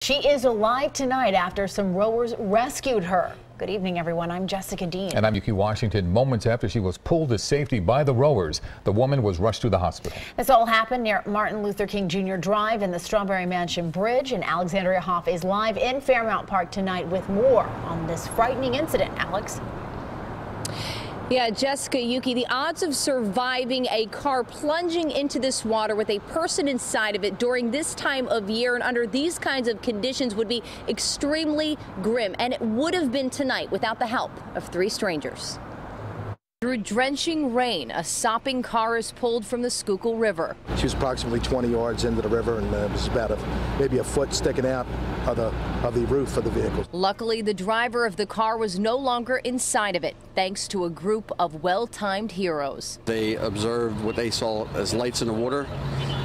She is alive tonight after some rowers rescued her. Good evening, everyone. I'm Jessica Dean. And I'm Yuki Washington. Moments after she was pulled to safety by the rowers, the woman was rushed to the hospital. This all happened near Martin Luther King Jr. Drive and the Strawberry Mansion Bridge. And Alexandria Hoff is live in Fairmount Park tonight with more on this frightening incident. Alex? Yeah, Jessica, Yuki, the odds of surviving a car plunging into this water with a person inside of it during this time of year and under these kinds of conditions would be extremely grim. And it would have been tonight without the help of three strangers. Through drenching rain, a sopping car is pulled from the Schuylkill River. She was approximately 20 yards into the river, and it was about maybe a foot sticking out of the roof of the vehicle. Luckily, the driver of the car was no longer inside of it, thanks to a group of well-timed heroes. They observed what they saw as lights in the water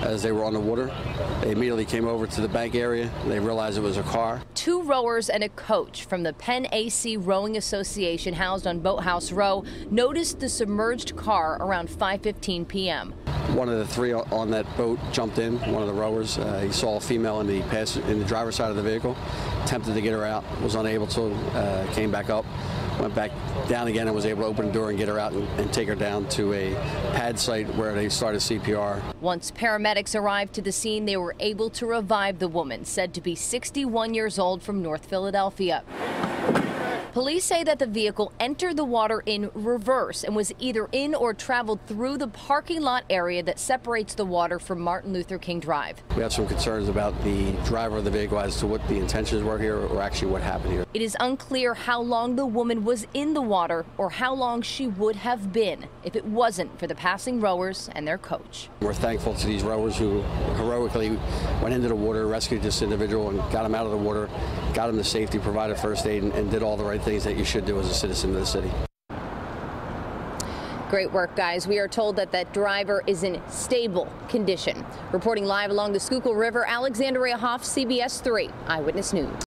as they were on the water. They immediately came over to the bank area. They realized it was a car. Two rowers and a coach from the Penn AC Rowing Association housed on Boathouse Row noticed the submerged car around 5:15 p.m. One of the three on that boat jumped in, one of the rowers. He saw a female in the driver's side of the vehicle, attempted to get her out, was unable to, came back up, went back down again and was able to open the door and get her out and take her down to a pad site where they started CPR. Once paramedics arrived to the scene, they were able to revive the woman, said to be 61 years old, from North Philadelphia. Police say that the vehicle entered the water in reverse and was either in or traveled through the parking lot area that separates the water from Martin Luther King Drive. We have some concerns about the driver of the vehicle as to what the intentions were here or actually what happened here. It is unclear how long the woman was in the water or how long she would have been if it wasn't for the passing rowers and their coach. We're thankful to these rowers who heroically went into the water, rescued this individual and got him out of the water, got him to safety, provided first aid, and did all the right things that you should do as a citizen of the city. Great work, guys. We are told that that driver is in stable condition. Reporting live along the Schuylkill River, Alexandria Hoff, CBS 3 Eyewitness News.